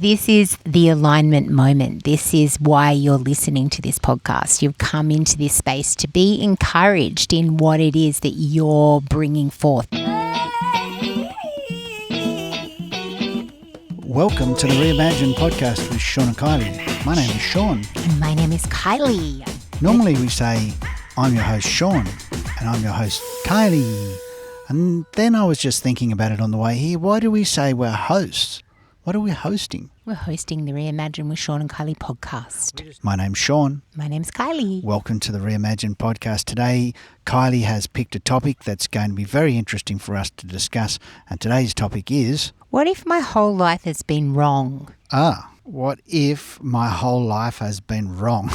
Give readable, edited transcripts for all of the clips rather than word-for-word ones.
This is the alignment moment. This is why you're listening to this podcast. You've come into this space to be encouraged in what it is that you're bringing forth. Welcome to the Reimagine podcast with Sean and Kylie. My name is Sean. And my name is Kylie. Normally we say, I'm your host Sean and I'm your host Kylie. And then I was just thinking about it on the way here. Why do we say we're hosts? What are we hosting? We're hosting the Reimagine with Sean and Kylie podcast. My name's Sean. My name's Kylie. Welcome to the Reimagine podcast. Today, Kylie has picked a topic that's going to be very interesting for us to discuss. And today's topic is... What if my whole life has been wrong? What if my whole life has been wrong?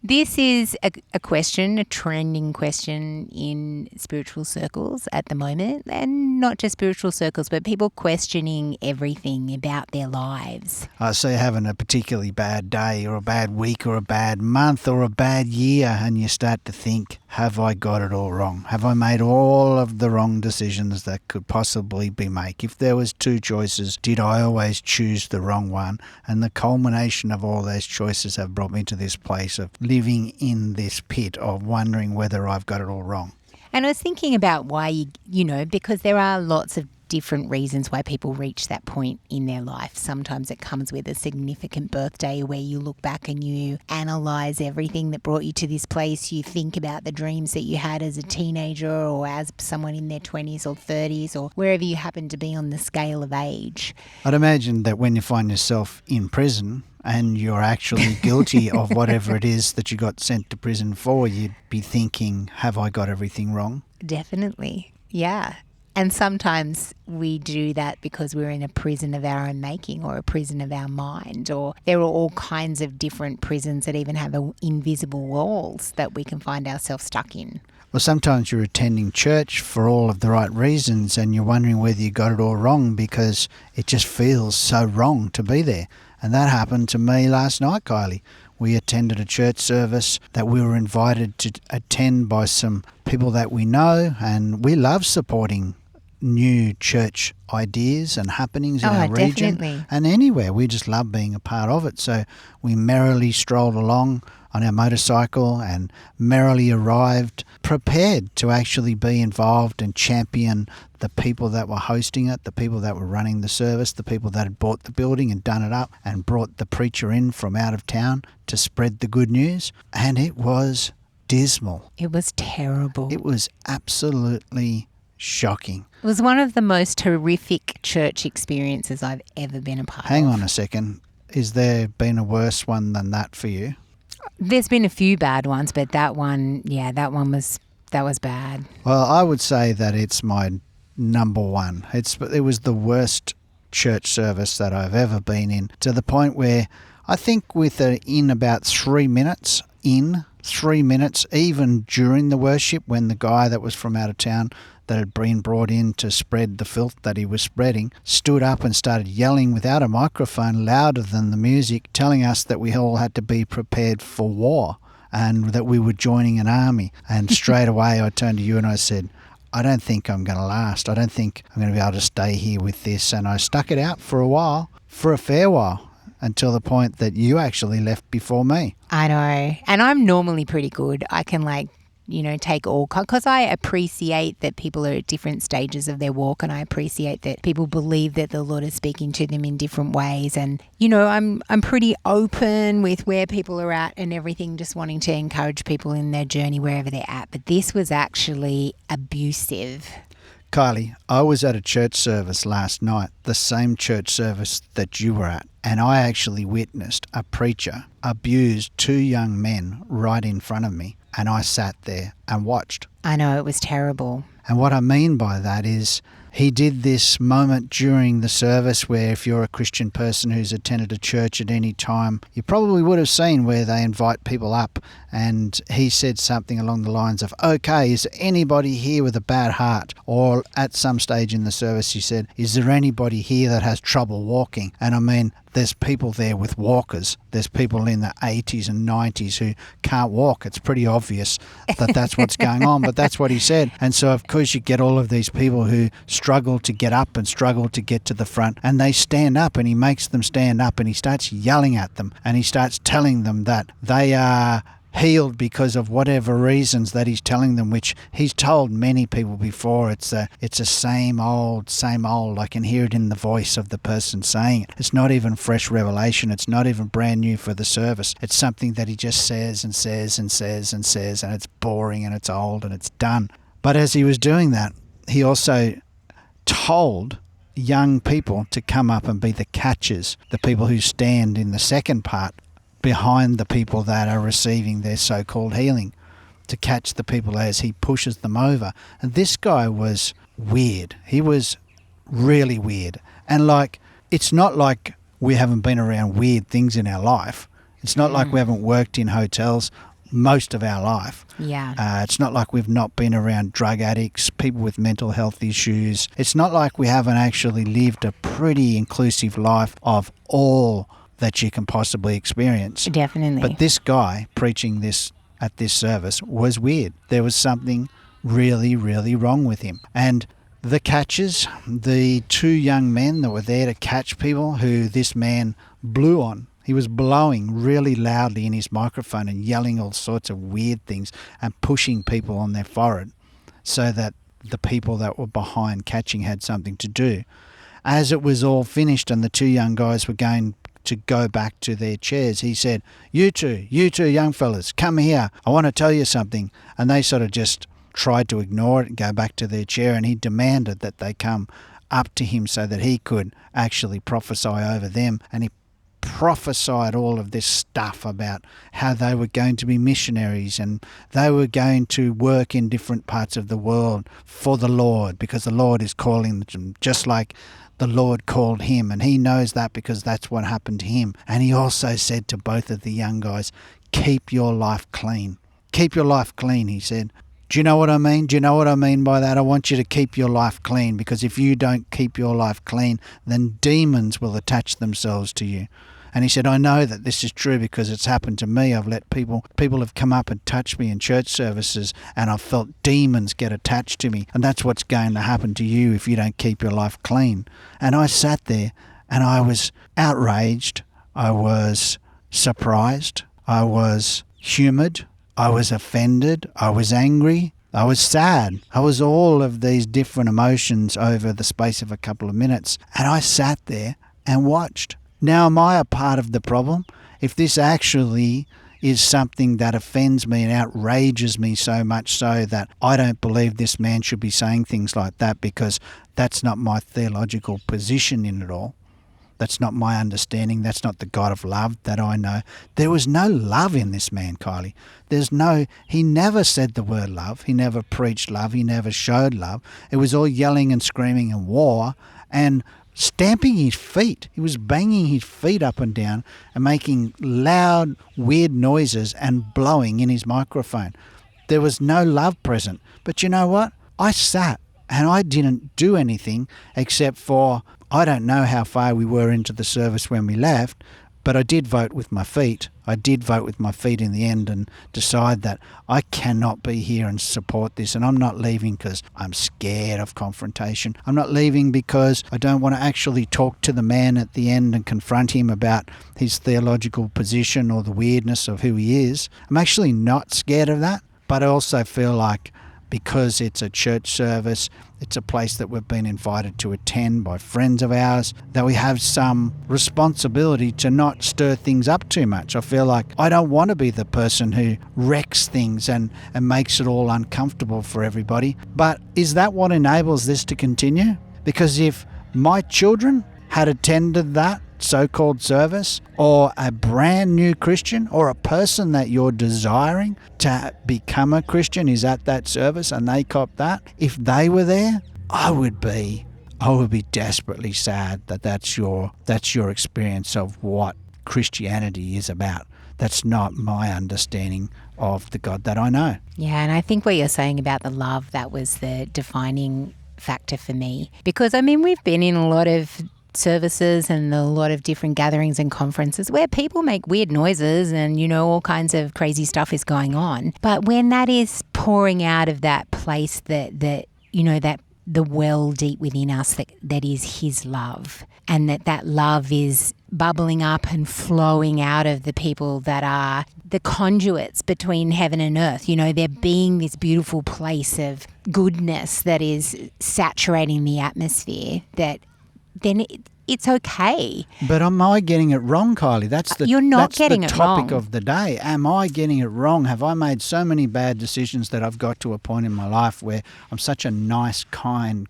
This is a question, a trending question in spiritual circles at the moment, and not just spiritual circles, but people questioning everything about their lives. So you're having a particularly bad day or a bad week or a bad month or a bad year, and you start to think, have I got it all wrong? Have I made all of the wrong decisions that could possibly be made? If there was two choices, did I always choose the wrong one? And the culmination of all those choices have brought me to this place of living in this pit of wondering whether I've got it all wrong. And I was thinking about why, because there are lots of different reasons why people reach that point in their life. Sometimes it comes with a significant birthday where you look back and you analyse everything that brought you to this place. You think about the dreams that you had as a teenager or as someone in their 20s or 30s or wherever you happen to be on the scale of age. I'd imagine that when you find yourself in prison and you're actually guilty of whatever it is that you got sent to prison for, you'd be thinking, have I got everything wrong? Definitely, yeah. And sometimes we do that because we're in a prison of our own making or a prison of our mind, or there are all kinds of different prisons that even have invisible walls that we can find ourselves stuck in. Well, sometimes you're attending church for all of the right reasons and you're wondering whether you got it all wrong because it just feels so wrong to be there. And that happened to me last night, Kylie. We attended a church service that we were invited to attend by some people that we know, and we love supporting new church ideas and happenings in our region. Definitely. And anywhere. We just love being a part of it. So we merrily strolled along on our motorcycle and merrily arrived, prepared to actually be involved and champion the people that were hosting it, the people that were running the service, the people that had bought the building and done it up and brought the preacher in from out of town to spread the good news. And it was dismal. It was terrible. It was absolutely shocking. It was one of the most horrific church experiences I've ever been a part of. Hang on a second. Is there been a worse one than that for you? There's been a few bad ones, but that one was bad. Well, I would say that it's my number one. It was the worst church service that I've ever been in, to the point where I think in about 3 minutes, even during the worship, when the guy that was from out of town that had been brought in to spread the filth that he was spreading stood up and started yelling without a microphone louder than the music, telling us that we all had to be prepared for war and that we were joining an army. And straight away I turned to you and I said, I don't think I'm going to last. I don't think I'm going to be able to stay here with this. And I stuck it out for a fair while, until the point that you actually left before me. I know. And I'm normally pretty good. I can take all, because I appreciate that people are at different stages of their walk, and I appreciate that people believe that the Lord is speaking to them in different ways. And, I'm pretty open with where people are at and everything, just wanting to encourage people in their journey wherever they're at. But this was actually abusive. Kylie, I was at a church service last night, the same church service that you were at, and I actually witnessed a preacher abuse 2 young men right in front of me, and I sat there and watched. I know, it was terrible. And what I mean by that is he did this moment during the service where, if you're a Christian person who's attended a church at any time, you probably would have seen where they invite people up, and he said something along the lines of, okay, is there anybody here with a bad heart? Or at some stage in the service he said, is there anybody here that has trouble walking? And I mean, there's people there with walkers. There's people in the 80s and 90s who can't walk. It's pretty obvious that that's what's going on, but that's what he said. And so, of course, you get all of these people who struggle to get up and struggle to get to the front, and they stand up, and he makes them stand up, and he starts yelling at them, and he starts telling them that they are healed because of whatever reasons that he's telling them, which he's told many people before. It's a same old. I can hear it in the voice of the person saying it. It's not even fresh revelation. It's not even brand new for the service. It's something that he just says and says and says and says, and it's boring and it's old and it's done. But as he was doing that, he also told young people to come up and be the catchers, the people who stand in the second part behind the people that are receiving their so-called healing, to catch the people as he pushes them over. And this guy was weird. He was really weird. And it's not like we haven't been around weird things in our life. It's not like we haven't worked in hotels most of our life. Yeah. It's not like we've not been around drug addicts, people with mental health issues. It's not like we haven't actually lived a pretty inclusive life of all that you can possibly experience. Definitely. But this guy preaching this at this service was weird. There was something really, really wrong with him. And the catchers, the two young men that were there to catch people who this man blew on, he was blowing really loudly in his microphone and yelling all sorts of weird things and pushing people on their forehead so that the people that were behind catching had something to do. As it was all finished and the two young guys were going to go back to their chairs, he said, you two young fellas, come here. I want to tell you something. And they sort of just tried to ignore it and go back to their chair, and he demanded that they come up to him so that he could actually prophesy over them. And he prophesied all of this stuff about how they were going to be missionaries and they were going to work in different parts of the world for the Lord, because the Lord is calling them just like the Lord called him, and he knows that because that's what happened to him. And he also said to both of the young guys, keep your life clean. Keep your life clean, he said. Do you know what I mean? Do you know what I mean by that? I want you to keep your life clean, because if you don't keep your life clean, then demons will attach themselves to you. And he said, I know that this is true because it's happened to me. I've let people have come up and touched me in church services, and I've felt demons get attached to me. And that's what's going to happen to you if you don't keep your life clean. And I sat there and I was outraged. I was surprised. I was humoured. I was offended. I was angry. I was sad. I was all of these different emotions over the space of a couple of minutes. And I sat there and watched. Now, am I a part of the problem? If this actually is something that offends me and outrages me so much so that I don't believe this man should be saying things like that, because that's not my theological position in it all. That's not my understanding. That's not the God of love that I know. There was no love in this man, Kylie. He never said the word love. He never preached love. He never showed love. It was all yelling and screaming and war and stamping his feet. He was banging his feet up and down and making loud, weird noises and blowing in his microphone. There was no love present. But you know what? I sat and I didn't do anything except for, I don't know how far we were into the service when we left, but I did vote with my feet. I did vote with my feet in the end and decide that I cannot be here and support this. And I'm not leaving because I'm scared of confrontation. I'm not leaving because I don't want to actually talk to the man at the end and confront him about his theological position or the weirdness of who he is. I'm actually not scared of that, but I also feel like because it's a church service, it's a place that we've been invited to attend by friends of ours, that we have some responsibility to not stir things up too much. I feel like I don't want to be the person who wrecks things and makes it all uncomfortable for everybody. But is that what enables this to continue? Because if my children had attended that so-called service, or a brand new Christian, or a person that you're desiring to become a Christian is at that service and they cop that, if they were there, I would be desperately sad that that's your experience of what Christianity is about. That's not my understanding of the God that I know. Yeah, and I think what you're saying about the love, that was the defining factor for me. Because, I mean, we've been in a lot of services and a lot of different gatherings and conferences where people make weird noises and, all kinds of crazy stuff is going on. But when that is pouring out of that place that the well deep within us that is His love, and that love is bubbling up and flowing out of the people that are the conduits between heaven and earth. There being this beautiful place of goodness that is saturating the atmosphere, that then it's okay. But am I getting it wrong, Kylie? You're not getting it wrong. Topic of the day. Am I getting it wrong? Have I made so many bad decisions that I've got to a point in my life where I'm such a nice, kind,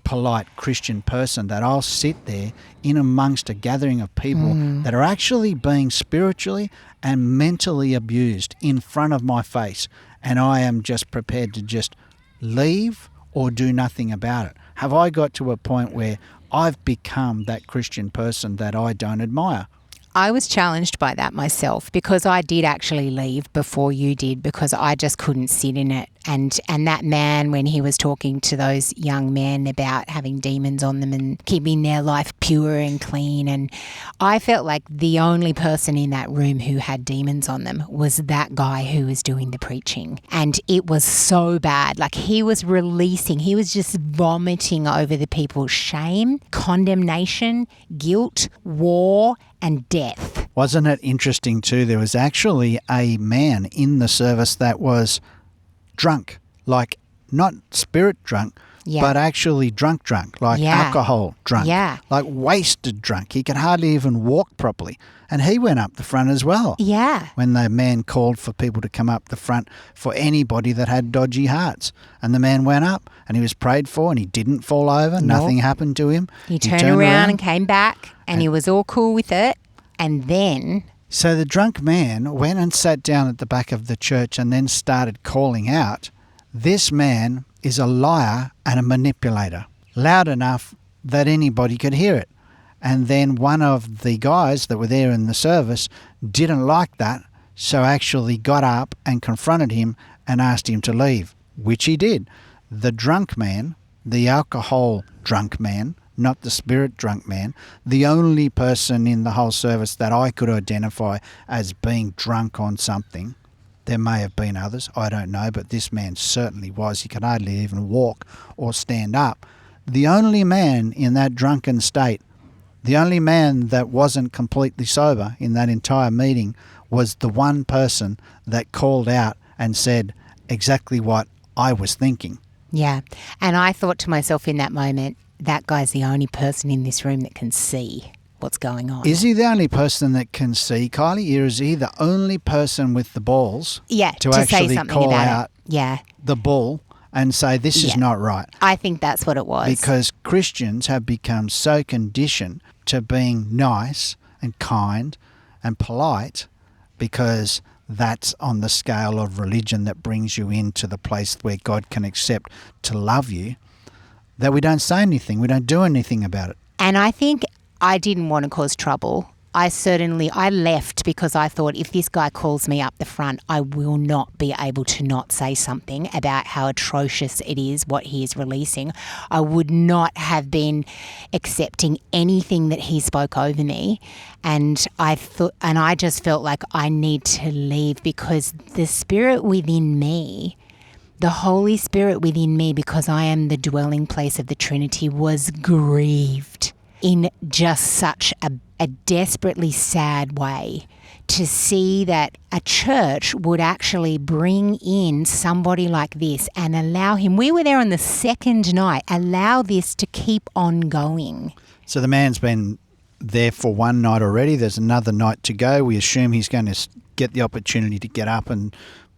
polite Christian person that I'll sit there in amongst a gathering of people that are actually being spiritually and mentally abused in front of my face, and I am just prepared to just leave or do nothing about it? Have I got to a point where I've become that Christian person that I don't admire? I was challenged by that myself, because I did actually leave before you did, because I just couldn't sit in it. And that man, when he was talking to those young men about having demons on them and keeping their life pure and clean, and I felt like the only person in that room who had demons on them was that guy who was doing the preaching. And it was so bad. Like, he was just vomiting over the people's shame, condemnation, guilt, war, and death. Wasn't it interesting too? There was actually a man in the service that was drunk, like not spirit drunk, but actually drunk, like alcohol drunk, like wasted drunk. He could hardly even walk properly. And he went up the front as well. Yeah. When the man called for people to come up the front for anybody that had dodgy hearts. And the man went up and he was prayed for and he didn't fall over. Nope. Nothing happened to him. He turned around and came back and he was all cool with it. And then... So the drunk man went and sat down at the back of the church and then started calling out, "This man is a liar and a manipulator," loud enough that anybody could hear it. And then one of the guys that were there in the service didn't like that, so actually got up and confronted him and asked him to leave, which he did. The drunk man, the alcohol drunk man, not the spirit drunk man, the only person in the whole service that I could identify as being drunk on something. There may have been others, I don't know, but this man certainly was. He could hardly even walk or stand up. The only man in that drunken state, the only man that wasn't completely sober in that entire meeting, was the one person that called out and said exactly what I was thinking. Yeah. And I thought to myself in that moment, that guy's the only person in this room that can see what's going on. Is he the only person that can see, Kylie? Or is he the only person with the balls to actually say something call about out the bull and say this is not right? I think that's what it was. Because Christians have become so conditioned to being nice and kind and polite, because that's on the scale of religion that brings you into the place where God can accept to love you, that we don't say anything, we don't do anything about it. And I think I didn't want to cause trouble. I left because I thought, if this guy calls me up the front, I will not be able to not say something about how atrocious it is what he is releasing. I would not have been accepting anything that he spoke over me. And I just felt like I need to leave, because the spirit within me, the Holy Spirit within me, because I am the dwelling place of the Trinity, was grieved in just such a desperately sad way to see that a church would actually bring in somebody like this and allow him. We were there on the second night, allow this to keep on going. So the man's been there for one night already. There's another night to go. We assume he's going to get the opportunity to get up and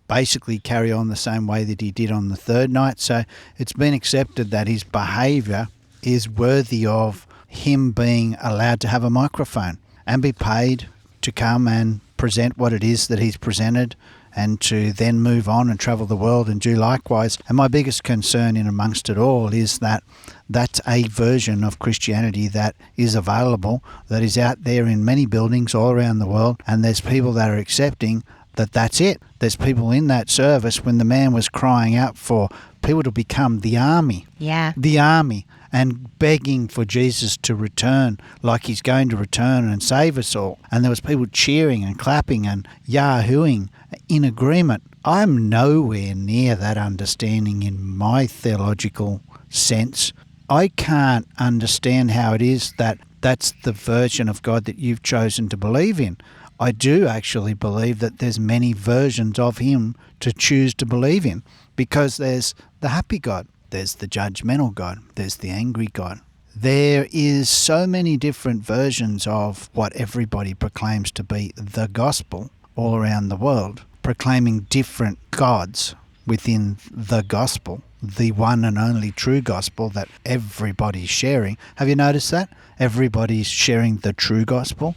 basically carry on the same way that he did on the third night. So it's been accepted that his behaviour is worthy of him being allowed to have a microphone and be paid to come and present what it is that he's presented, and to then move on and travel the world and do likewise. And my biggest concern in amongst it all is that that's a version of Christianity that is available, that is out there in many buildings all around the world, and there's people that are accepting that that's it. There's people in that service when the man was crying out for people to become the army. Yeah. The army. and begging for Jesus to return, like he's going to return and save us all. And there was people cheering and clapping and yahooing in agreement. I'm nowhere near that understanding in my theological sense. I can't understand how it is that that's the version of God that you've chosen to believe in. I do actually believe that there's many versions of him to choose to believe in, because there's the happy God, there's the judgmental God, there's the angry God. There is so many different versions of what everybody proclaims to be the gospel all around the world, proclaiming different gods within the gospel, the one and only true gospel that everybody's sharing. Have you noticed that? Everybody's sharing the true gospel.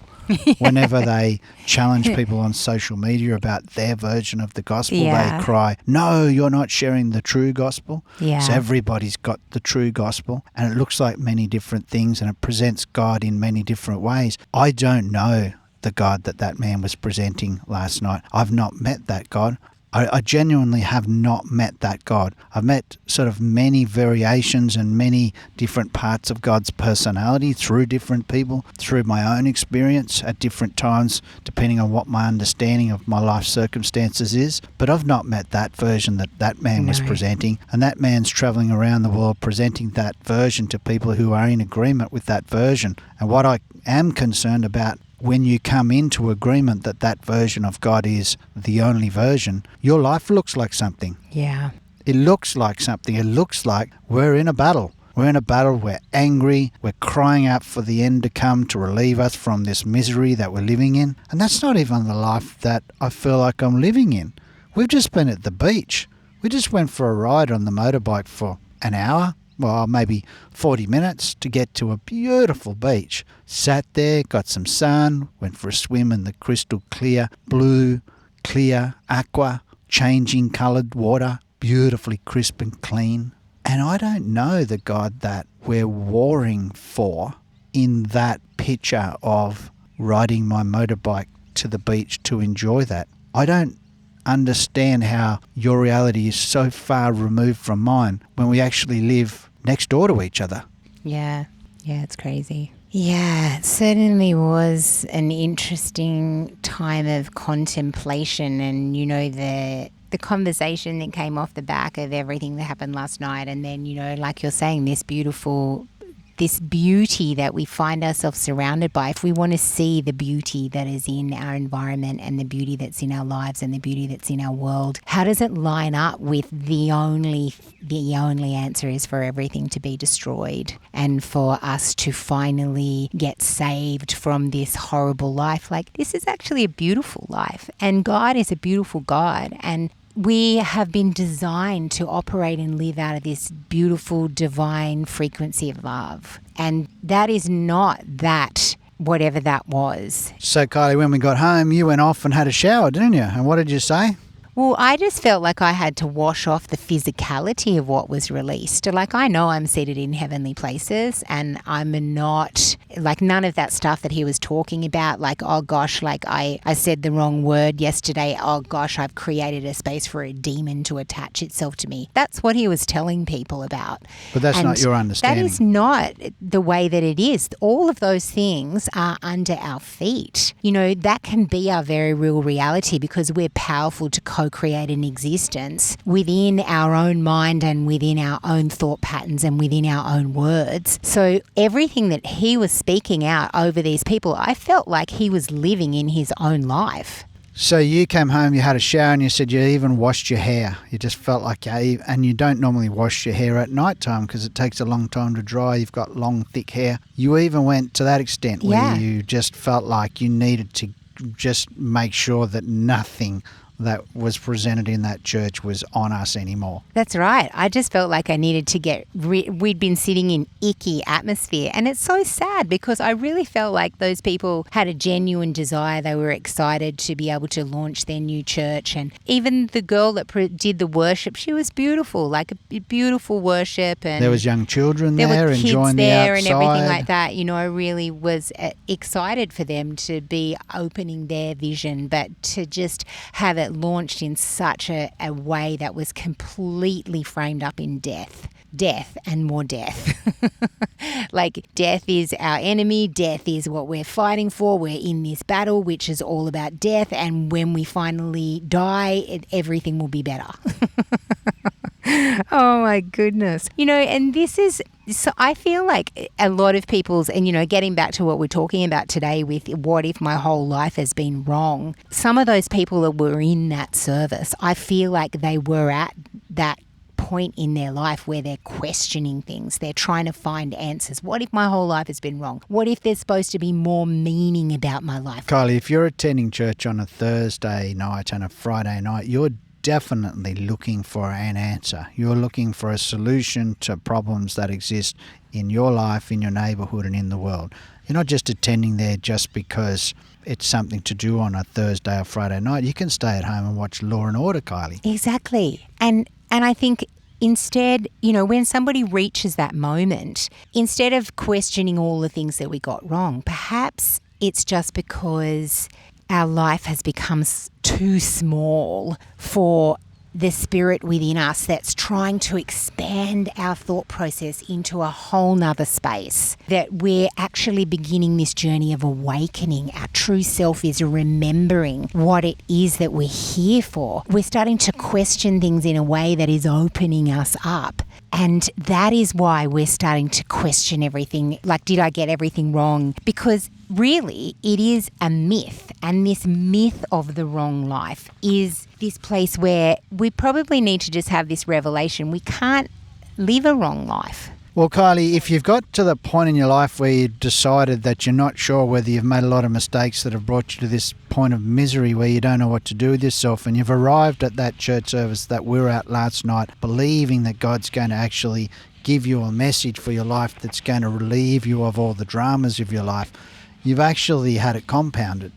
Whenever they challenge people on social media about their version of the gospel, they cry, no, you're not sharing the true gospel. Yeah. So everybody's got the true gospel, and it looks like many different things, and it presents God in many different ways. I don't know the God that man was presenting last night. I've not met that God. I genuinely have not met that God. I've met sort of many variations and many different parts of God's personality through different people, through my own experience at different times, depending on what my understanding of my life circumstances is. But I've not met that version that man was presenting. And that man's travelling around the world presenting that version to people who are in agreement with that version. And what I am concerned about, when you come into agreement that that version of God is the only version, your life looks like something. Yeah. It looks like something. It looks like we're in a battle. We're in a battle. We're angry. We're crying out for the end to come to relieve us from this misery that we're living in. And that's not even the life that I feel like I'm living in. We've just been at the beach. We just went for a ride on the motorbike for an hour. Well, maybe 40 minutes to get to a beautiful beach. Sat there, got some sun, went for a swim in the crystal clear, blue, clear, aqua, changing coloured water, beautifully crisp and clean. And I don't know the God that we're warring for in that picture of riding my motorbike to the beach to enjoy that. I don't understand how your reality is so far removed from mine when we actually live next door to each other. Yeah, it's crazy. Yeah, it certainly was an interesting time of contemplation, and the conversation that came off the back of everything that happened last night, and then like you're saying, this beauty that we find ourselves surrounded by. If we want to see the beauty that is in our environment and the beauty that's in our lives and the beauty that's in our world, how does it line up with the only answer is for everything to be destroyed and for us to finally get saved from this horrible life? Like, this is actually a beautiful life, and God is a beautiful God, and we have been designed to operate and live out of this beautiful divine frequency of love. And that is not that, whatever that was. So, Kylie, when we got home, you went off and had a shower, didn't you? And what did you say? Well, I just felt like I had to wash off the physicality of what was released. Like, I know I'm seated in heavenly places, and I'm not, like, none of that stuff that he was talking about, like, oh gosh, like I said the wrong word yesterday, oh gosh, I've created a space for a demon to attach itself to me. That's what he was telling people about. But that's not your understanding. That is not the way that it is. All of those things are under our feet. That can be our very real reality, because we're powerful to co-create an existence within our own mind and within our own thought patterns and within our own words. So everything that he was speaking out over these people, I felt like he was living in his own life. So you came home, you had a shower, and you said you even washed your hair. You just felt like and you don't normally wash your hair at night time because it takes a long time to dry. You've got long, thick hair. You even went to that extent where you just felt like you needed to just make sure that nothing that was presented in that church was on us anymore. That's right. I just felt like I needed to we'd been sitting in icky atmosphere, and it's so sad because I really felt like those people had a genuine desire. They were excited to be able to launch their new church, and even the girl that did the worship, she was beautiful, like a beautiful worship, and there was young children there there were kids enjoying there the outside and everything like that. I really was excited for them to be opening their vision, but to just have it launched in such a way that was completely framed up in death. death and more death. Like, death is our enemy. Death is what we're fighting for. We're in this battle, which is all about death. And when we finally die, everything will be better. Oh my goodness. And this is, so I feel like a lot of people's, and getting back to what we're talking about today with what if my whole life has been wrong, some of those people that were in that service, I feel like they were at that point in their life where they're questioning things. They're trying to find answers. What if my whole life has been wrong? What if there's supposed to be more meaning about my life? Kylie, if you're attending church on a Thursday night and a Friday night, you're definitely looking for an answer. You're looking for a solution to problems that exist in your life, in your neighbourhood and in the world. You're not just attending there just because it's something to do on a Thursday or Friday night. You can stay at home and watch Law and Order, Kylie. Exactly. And I think instead, when somebody reaches that moment, instead of questioning all the things that we got wrong, perhaps it's just because our life has become too small for the spirit within us that's trying to expand our thought process into a whole nother space, that we're actually beginning this journey of awakening. Our true self is remembering what it is that we're here for. We're starting to question things in a way that is opening us up. And that is why we're starting to question everything. Like, did I get everything wrong? Because really, it is a myth. And this myth of the wrong life is this place where we probably need to just have this revelation. We can't live a wrong life. Well, Kylie, if you've got to the point in your life where you've decided that you're not sure whether you've made a lot of mistakes that have brought you to this point of misery where you don't know what to do with yourself, and you've arrived at that church service that we were at last night, believing that God's going to actually give you a message for your life that's going to relieve you of all the dramas of your life, you've actually had it compounded.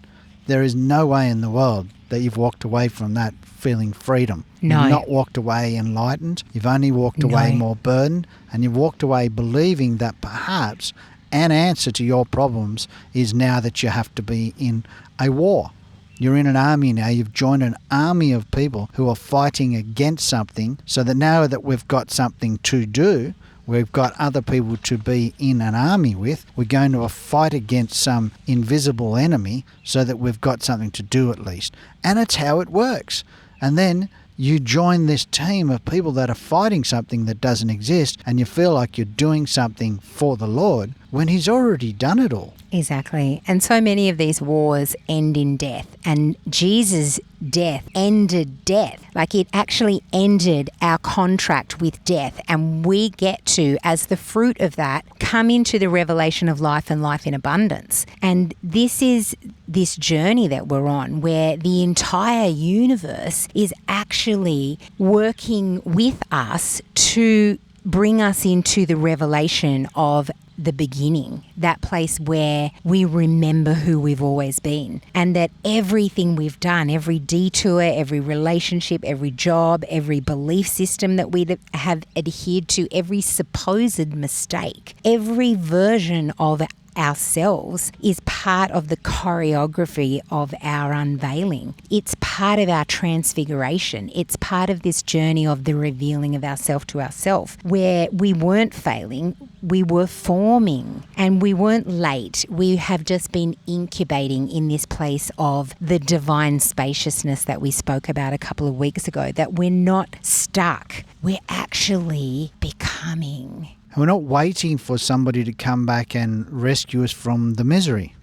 There is no way in the world that you've walked away from that feeling freedom. No. You've not walked away enlightened. You've only walked away more burdened, and you've walked away believing that perhaps an answer to your problems is now that you have to be in a war. You're in an army now. You've joined an army of people who are fighting against something, so that now that we've got something to do, we've got other people to be in an army with, we're going to fight against some invisible enemy so that we've got something to do at least. And it's how it works. And then you join this team of people that are fighting something that doesn't exist, and you feel like you're doing something for the Lord when He's already done it all. Exactly. And so many of these wars end in death. And Jesus' death ended death. Like, it actually ended our contract with death. And we get to, as the fruit of that, come into the revelation of life and life in abundance. And this is this journey that we're on, where the entire universe is actually working with us to bring us into the revelation of the beginning, that place where we remember who we've always been, and that everything we've done, every detour, every relationship, every job, every belief system that we have adhered to, every supposed mistake, every version of ourselves is part of the choreography of our unveiling. It's part of our transfiguration. It's part of this journey of the revealing of ourselves to ourselves, where we weren't failing, we were forming, and we weren't late. We have just been incubating in this place of the divine spaciousness that we spoke about a couple of weeks ago, that we're not stuck. We're actually becoming. And we're not waiting for somebody to come back and rescue us from the misery.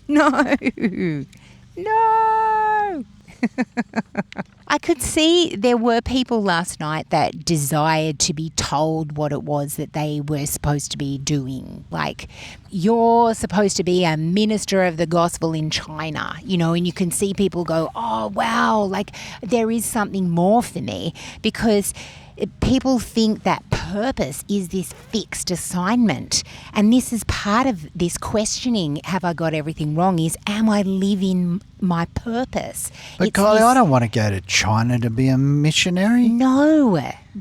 No. I could see there were people last night that desired to be told what it was that they were supposed to be doing. Like, you're supposed to be a minister of the gospel in China, and you can see people go, oh, wow, like there is something more for me, because people think that purpose is this fixed assignment. And this is part of this questioning, have I got everything wrong, is am I living my purpose? But Kylie, I don't want to go to China to be a missionary. No.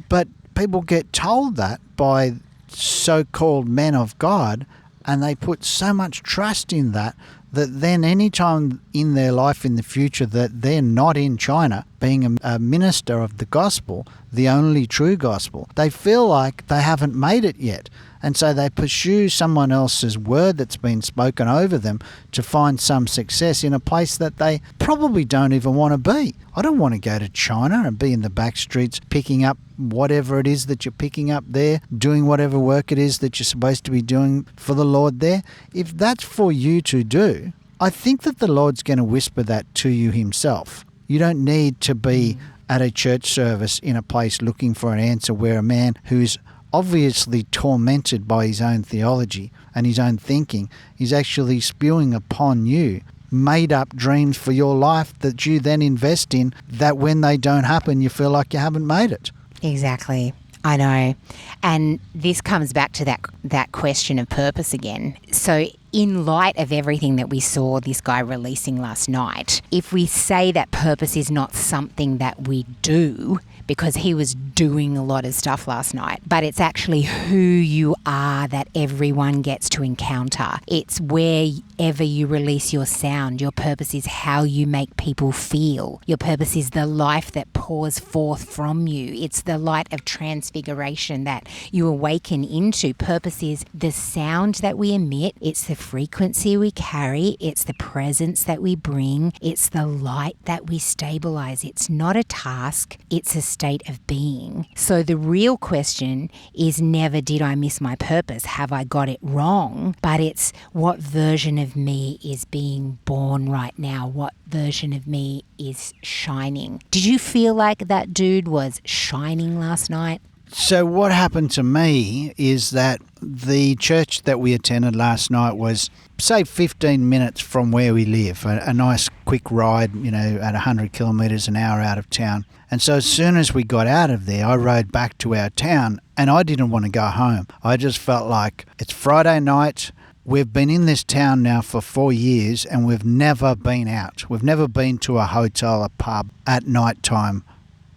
But people get told that by so-called men of God, and they put so much trust in that that then any time in their life in the future that they're not in China, being a minister of the gospel, the only true gospel, they feel like they haven't made it yet. And so they pursue someone else's word that's been spoken over them to find some success in a place that they probably don't even want to be. I don't want to go to China and be in the back streets picking up whatever it is that you're picking up there, doing whatever work it is that you're supposed to be doing for the Lord there. If that's for you to do, I think that the Lord's going to whisper that to you himself. You don't need to be at a church service in a place looking for an answer where a man who's obviously tormented by his own theology and his own thinking is actually spewing upon you made up dreams for your life that you then invest in, that when they don't happen you feel like you haven't made it. Exactly. I know. And this comes back to that question of purpose again. So in light of everything that we saw this guy releasing last night, if we say that purpose is not something that we do, because he was doing a lot of stuff last night, but it's actually who you are that everyone gets to encounter. It's wherever you release your sound. Your purpose is how you make people feel. Your purpose is the life that pours forth from you. It's the light of transfiguration that you awaken into. Purpose is the sound that we emit. It's the frequency we carry. It's the presence that we bring. It's the light that we stabilize. It's not a task. It's a state of being. So the real question is never did I miss my purpose? Have I got it wrong? But it's what version of me is being born right now? What version of me is shining? Did you feel like that dude was shining last night? So what happened to me is that the church that we attended last night was, say, 15 minutes from where we live, a nice quick ride, at 100 kilometres an hour out of town. And so as soon as we got out of there, I rode back to our town and I didn't want to go home. I just felt like it's Friday night. We've been in this town now for 4 years and we've never been out. We've never been to a hotel, a pub at night time.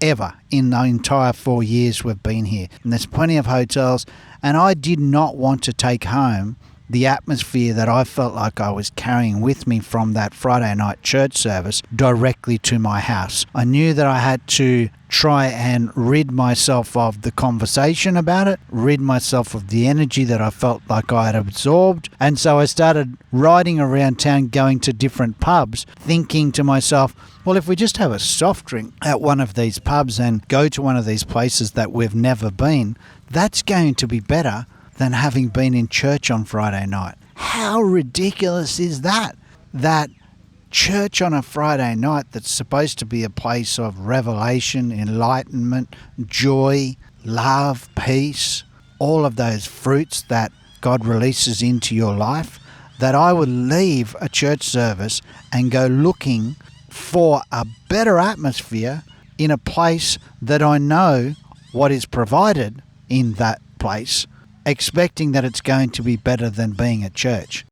Ever in the entire 4 years we've been here. And there's plenty of hotels, and I did not want to take home the atmosphere that I felt like I was carrying with me from that Friday night church service directly to my house. I knew that I had to try and rid myself of the conversation about it, rid myself of the energy that I felt like I had absorbed. And so I started riding around town, going to different pubs, thinking to myself, well, if we just have a soft drink at one of these pubs and go to one of these places that we've never been, that's going to be better than having been in church on Friday night. How ridiculous is that? That church on a Friday night that's supposed to be a place of revelation, enlightenment, joy, love, peace, all of those fruits that God releases into your life, that I would leave a church service and go looking for a better atmosphere in a place that I know what is provided in that place, expecting that it's going to be better than being at church.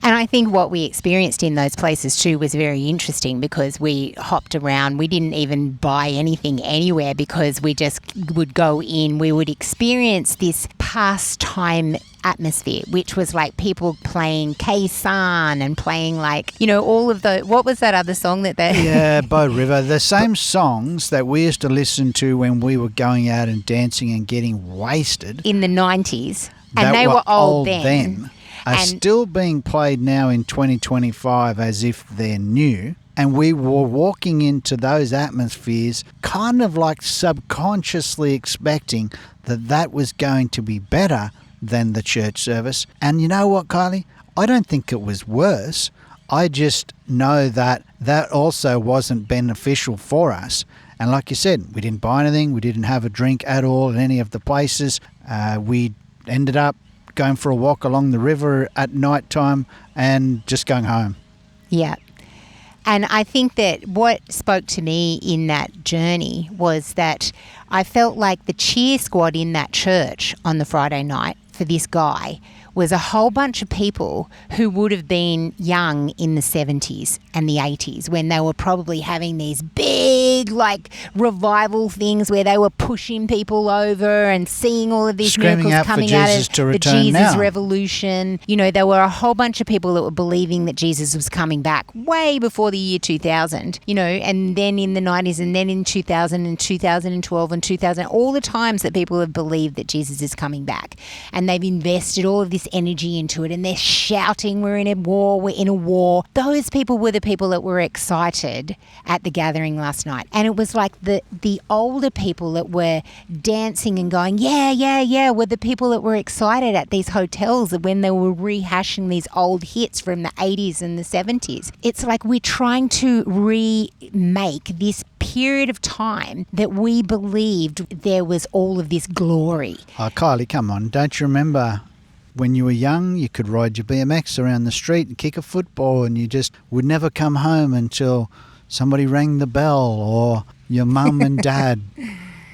And I think what we experienced in those places too was very interesting because we hopped around. We didn't even buy anything anywhere because we just would go in. We would experience this pastime atmosphere, which was like people playing K-San and playing all of the, what was that other song that they... Yeah, Bow River. The same songs that we used to listen to when we were going out and dancing and getting wasted. In the 90s. And they were old then. Are still being played now in 2025 as if they're new. And we were walking into those atmospheres kind of like subconsciously expecting that that was going to be better than the church service. And you know what, Kylie? I don't think it was worse. I just know that that also wasn't beneficial for us. And like you said, we didn't buy anything. We didn't have a drink at all in any of the places. We ended up going for a walk along the river at night time and just going home. Yeah. And I think that what spoke to me in that journey was that I felt like the cheer squad in that church on the Friday night for this guy was a whole bunch of people who would have been young in the 70s and the 80s when they were probably having these big like revival things where they were pushing people over and seeing all of these Screaming miracles out coming for out Jesus of to the return Jesus now. revolution. You know, there were a whole bunch of people that were believing that Jesus was coming back way before the year 2000, you know, and then in the 90s and then in 2000 and 2012 and 2000, all the times that people have believed that Jesus is coming back. And they've invested all of this energy into it and they're shouting, we're in a war, we're in a war. Those people were the people that were excited at the gathering last night. And it was like the older people that were dancing and going, yeah, were the people that were excited at these hotels when they were rehashing these old hits from the 80s and the 70s. It's like we're trying to remake this period of time that we believed there was all of this glory. Oh, Kylie, come on. Don't you remember when you were young, you could ride your BMX around the street and kick a football and you just would never come home until somebody rang the bell or your mum and dad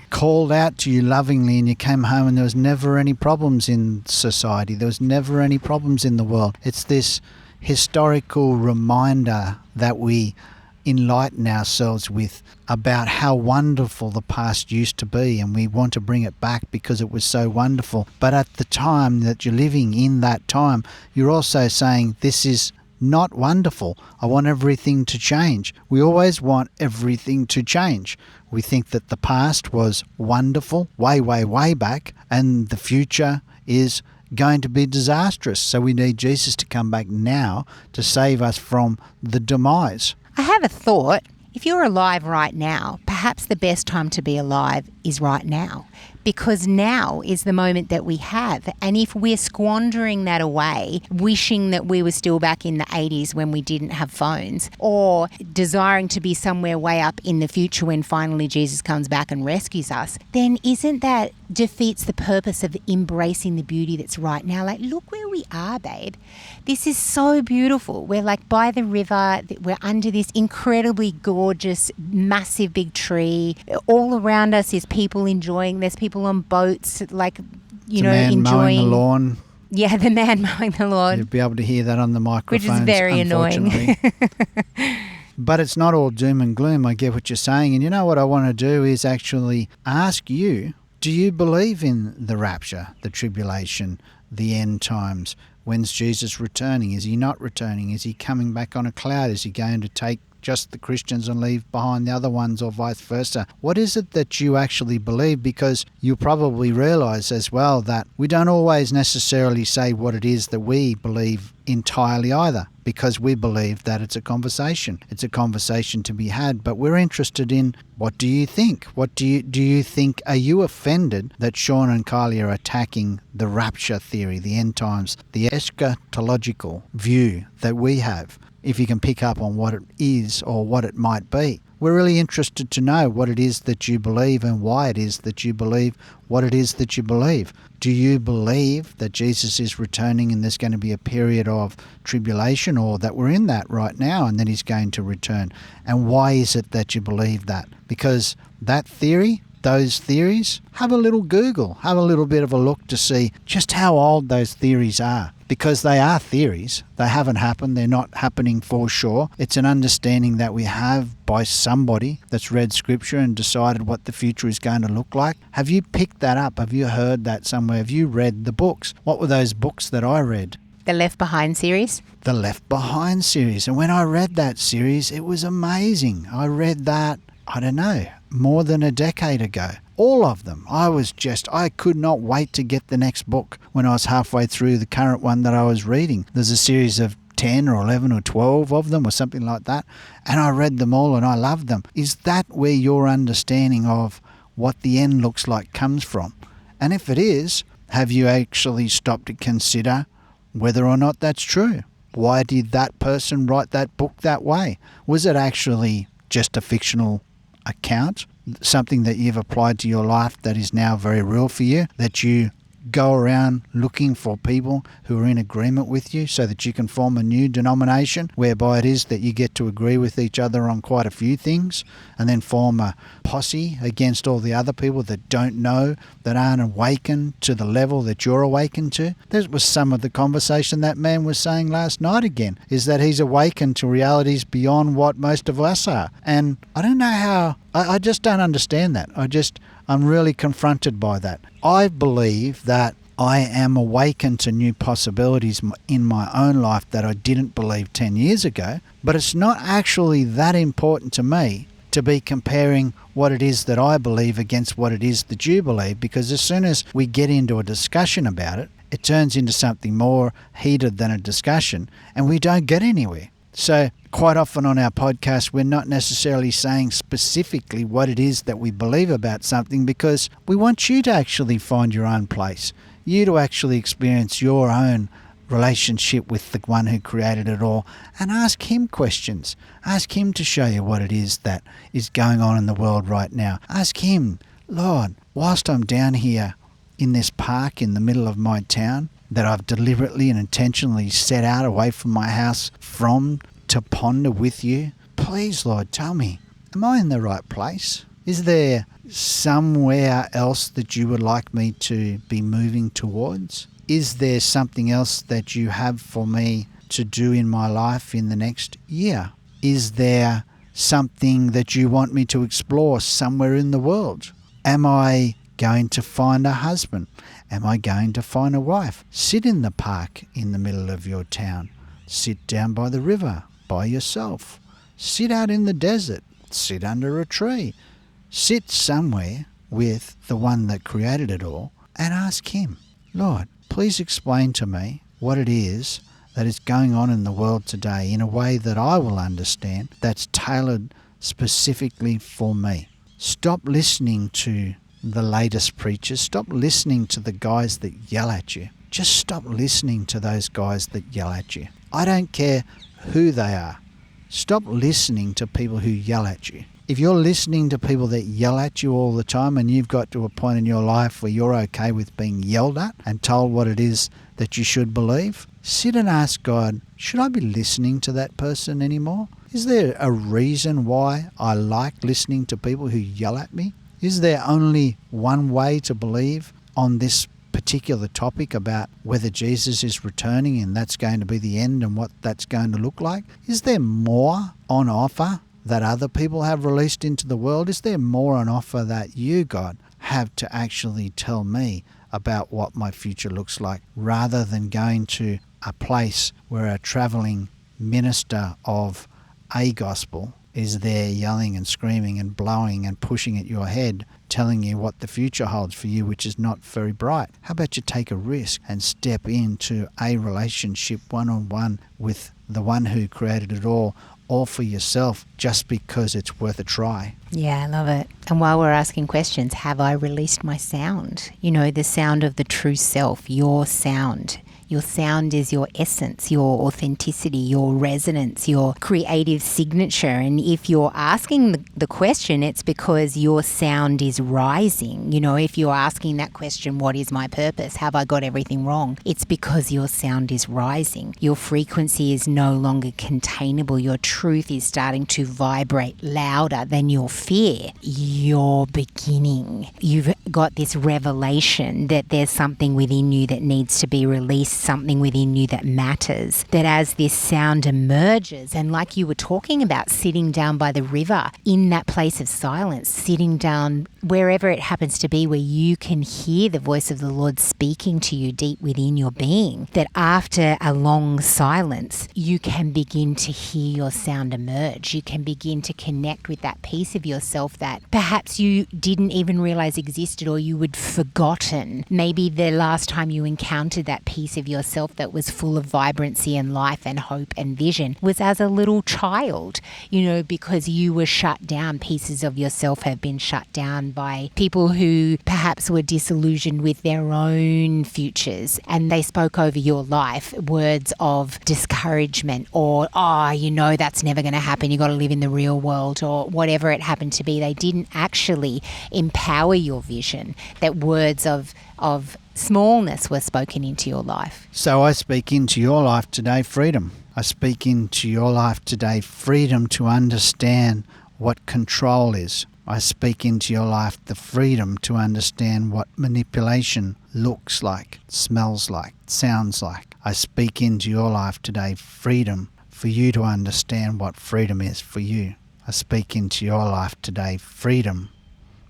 called out to you lovingly and you came home and there was never any problems in society. There was never any problems in the world. It's this historical reminder that we enlighten ourselves with about how wonderful the past used to be, and we want to bring it back because it was so wonderful. But at the time that you're living in that time, you're also saying this is not wonderful. I want everything to change. We always want everything to change. We think that the past was wonderful way back, and the future is going to be disastrous. So we need Jesus to come back now to save us from the demise. I have a thought. If you're alive right now, perhaps the best time to be alive is right now, because now is the moment that we have. And if we're squandering that away, wishing that we were still back in the 80s when we didn't have phones, or desiring to be somewhere way up in the future when finally Jesus comes back and rescues us, then isn't that defeats the purpose of embracing the beauty that's right now? Like, look where we are, babe. This is so beautiful. We're like by the river. We're under this incredibly gorgeous, massive big tree. All around us is people enjoying. There's people on boats, like, you know, man enjoying mowing the lawn. Yeah, the man mowing the lawn. You'd be able to hear that on the microphones, which is very annoying. But it's not all doom and gloom. I get what you're saying. And you know what I want to do is actually ask you, do you believe in the rapture, the tribulation, the end times? When's Jesus returning? Is he not returning? Is he coming back on a cloud? Is he going to take just the Christians and leave behind the other ones, or vice versa? What is it that you actually believe? Because you probably realise as well that we don't always necessarily say what it is that we believe entirely either, because we believe that it's a conversation. It's a conversation to be had, but we're interested in, what do you think? What do you think? Are you offended that Sean and Kylie are attacking the rapture theory, the end times, the eschatological view that we have? If you can pick up on what it is or what it might be. We're really interested to know what it is that you believe and why it is that you believe what it is that you believe. Do you believe that Jesus is returning and there's going to be a period of tribulation, or that we're in that right now and then he's going to return? And why is it that you believe that? Because that theory, those theories, have a little Google, have a little bit of a look to see just how old those theories are. Because they are theories. They haven't happened. They're not happening for sure. It's an understanding that we have by somebody that's read scripture and decided what the future is going to look like. Have you picked that up? Have you heard that somewhere? Have you read the books? What were those books that I read? The Left Behind series? The Left Behind series. And when I read that series, it was amazing. I read that, I don't know, more than a decade ago. All of them. I could not wait to get the next book when I was halfway through the current one that I was reading. There's a series of 10 or 11 or 12 of them or something like that. And I read them all and I loved them. Is that where your understanding of what the end looks like comes from? And if it is, have you actually stopped to consider whether or not that's true? Why did that person write that book that way? Was it actually just a fictional account? Something that you've applied to your life that is now very real for you, that you go around looking for people who are in agreement with you so that you can form a new denomination whereby it is that you get to agree with each other on quite a few things and then form a posse against all the other people that don't know, that aren't awakened to the level that you're awakened to. That was some of the conversation that man was saying last night again, is that he's awakened to realities beyond what most of us are. And I don't know how, I just don't understand that. I'm really confronted by that. I believe that I am awakened to new possibilities in my own life that I didn't believe 10 years ago, but it's not actually that important to me to be comparing what it is that I believe against what it is that you believe, because as soon as we get into a discussion about it, it turns into something more heated than a discussion, and we don't get anywhere. So quite often on our podcast, we're not necessarily saying specifically what it is that we believe about something, because we want you to actually find your own place, you to actually experience your own relationship with the one who created it all, and ask him questions. Ask him to show you what it is that is going on in the world right now. Ask him, Lord, whilst I'm down here in this park in the middle of my town that I've deliberately and intentionally set out away from my house to ponder with you, please, Lord, tell me, am I in the right place? Is there somewhere else that you would like me to be moving towards? Is there something else that you have for me to do in my life in the next year? Is there something that you want me to explore somewhere in the world? Am I going to find a husband? Am I going to find a wife? Sit in the park in the middle of your town. Sit down by the river by yourself. Sit out in the desert. Sit under a tree. Sit somewhere with the one that created it all and ask him, Lord, please explain to me what it is that is going on in the world today in a way that I will understand, that's tailored specifically for me. Stop listening to the latest preachers. Stop listening to the guys that yell at you. Just stop listening to those guys that yell at you. I don't care who they are. Stop listening to people who yell at you. If you're listening to people that yell at you all the time and you've got to a point in your life where you're okay with being yelled at and told what it is that you should believe, sit and ask God, should I be listening to that person anymore? Is there a reason why I like listening to people who yell at me? Is there only one way to believe on this particular topic about whether Jesus is returning and that's going to be the end and what that's going to look like? Is there more on offer that other people have released into the world? Is there more on offer that you, God, have to actually tell me about what my future looks like, rather than going to a place where a travelling minister of a gospel is there yelling and screaming and blowing and pushing at your head, telling you what the future holds for you, which is not very bright? How about you take a risk and step into a relationship one-on-one with the one who created it all for yourself, just because it's worth a try? Yeah, I love it. And while we're asking questions, have I released my sound? You know, the sound of the true self, your sound. Your sound is your essence, your authenticity, your resonance, your creative signature. And if you're asking the question, it's because your sound is rising. You know, if you're asking that question, what is my purpose? Have I got everything wrong? It's because your sound is rising. Your frequency is no longer containable. Your truth is starting to vibrate louder than your fear. You're beginning. You've got this revelation that there's something within you that needs to be released, something within you that matters, that as this sound emerges, and like you were talking about, sitting down by the river in that place of silence, sitting down wherever it happens to be where you can hear the voice of the Lord speaking to you deep within your being, that after a long silence, you can begin to hear your sound emerge. You can begin to connect with that piece of yourself that perhaps you didn't even realize existed, or you had forgotten. Maybe the last time you encountered that piece of yourself that was full of vibrancy and life and hope and vision was as a little child, you know, because you were shut down. Pieces of yourself have been shut down by people who perhaps were disillusioned with their own futures, and they spoke over your life words of discouragement, or, oh, you know, that's never going to happen. You got to live in the real world, or whatever it happened to be. They didn't actually empower your vision. That words of smallness was spoken into your life. So I speak into your life today freedom. I speak into your life today freedom to understand what control is. I speak into your life the freedom to understand what manipulation looks like, smells like, sounds like. I speak into your life today freedom for you to understand what freedom is for you. I speak into your life today freedom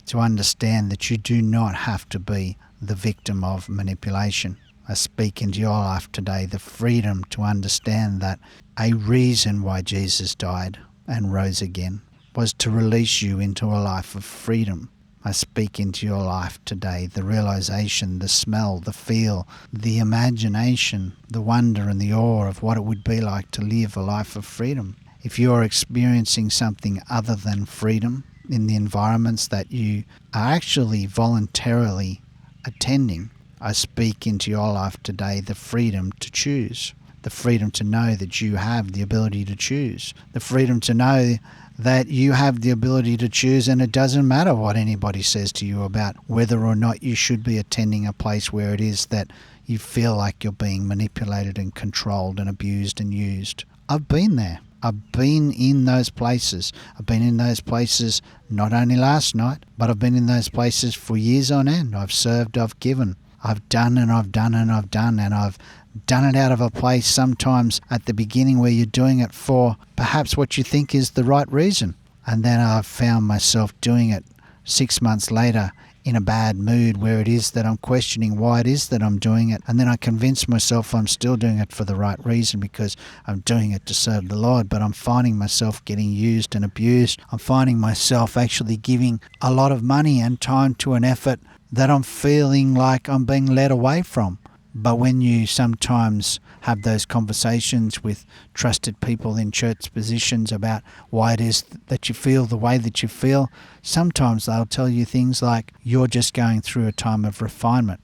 to understand that you do not have to be the victim of manipulation. I speak into your life today the freedom to understand that a reason why Jesus died and rose again was to release you into a life of freedom. I speak into your life today the realization, the smell, the feel, the imagination, the wonder and the awe of what it would be like to live a life of freedom. If you're experiencing something other than freedom in the environments that you are actually voluntarily attending, I speak into your life today the freedom to choose, the freedom to know that you have the ability to choose, the freedom to know that you have the ability to choose, and it doesn't matter what anybody says to you about whether or not you should be attending a place where it is that you feel like you're being manipulated and controlled and abused and used. I've been there. I've been in those places. I've been in those places not only last night, but I've been in those places for years on end. I've served, I've given. I've done and I've done and I've done, and I've done it out of a place sometimes at the beginning where you're doing it for perhaps what you think is the right reason. And then I've found myself doing it 6 months later in a bad mood where it is that I'm questioning why it is that I'm doing it. And then I convince myself I'm still doing it for the right reason because I'm doing it to serve the Lord. But I'm finding myself getting used and abused. I'm finding myself actually giving a lot of money and time to an effort that I'm feeling like I'm being led away from. But when you sometimes have those conversations with trusted people in church positions about why it is that you feel the way that you feel, sometimes they'll tell you things like, you're just going through a time of refinement.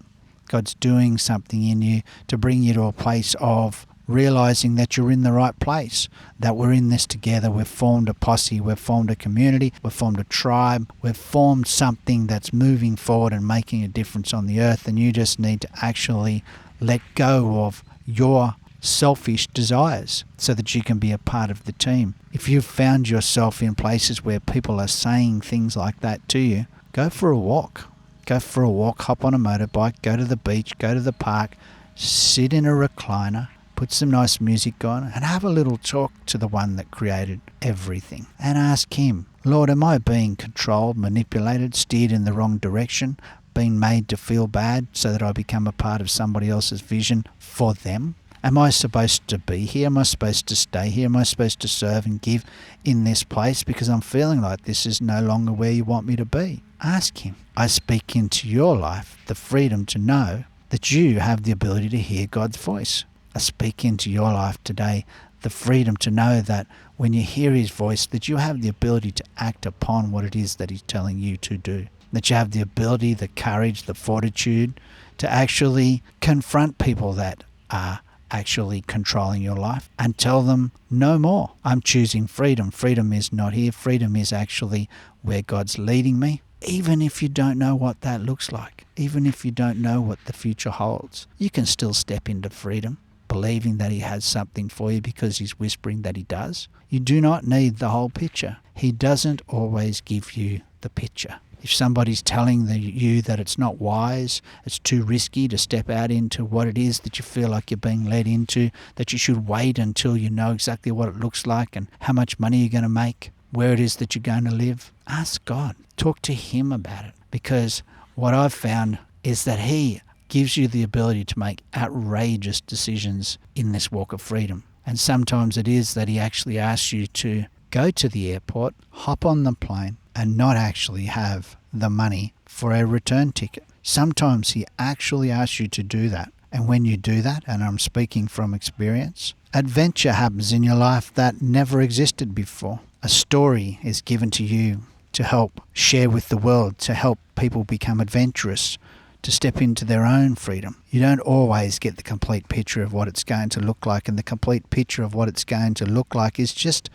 God's doing something in you to bring you to a place of realizing that you're in the right place, that we're in this together. We've formed a posse, we've formed a community, we've formed a tribe, we've formed something that's moving forward and making a difference on the earth, and you just need to actually let go of your selfish desires so that you can be a part of the team. If you've found yourself in places where people are saying things like that to you, go for a walk. Go for a walk, hop on a motorbike, go to the beach, go to the park, sit in a recliner, put some nice music on, and have a little talk to the one that created everything. And ask him, Lord, am I being controlled, manipulated, steered in the wrong direction, being made to feel bad so that I become a part of somebody else's vision for them? Am I supposed to be here? Am I supposed to stay here? Am I supposed to serve and give in this place because I'm feeling like this is no longer where you want me to be? Ask him. I speak into your life the freedom to know that you have the ability to hear God's voice. I speak into your life today the freedom to know that when you hear his voice, that you have the ability to act upon what it is that he's telling you to do. That you have the ability, the courage, the fortitude to actually confront people that are actually controlling your life and tell them no more. I'm choosing freedom. Freedom is not here. Freedom is actually where God's leading me. Even if you don't know what that looks like, even if you don't know what the future holds, you can still step into freedom, believing that he has something for you because he's whispering that he does. You do not need the whole picture. He doesn't always give you the picture. If somebody's telling you that it's not wise, it's too risky to step out into what it is that you feel like you're being led into, that you should wait until you know exactly what it looks like and how much money you're going to make, where it is that you're going to live, ask God. Talk to him about it. Because what I've found is that he gives you the ability to make outrageous decisions in this walk of freedom. And sometimes it is that he actually asks you to go to the airport, hop on the plane, and not actually have the money for a return ticket. Sometimes he actually asks you to do that. And when you do that, and I'm speaking from experience, adventure happens in your life that never existed before. A story is given to you to help share with the world, to help people become adventurous, to step into their own freedom. You don't always get the complete picture of what it's going to look like, and the complete picture of what it's going to look like is just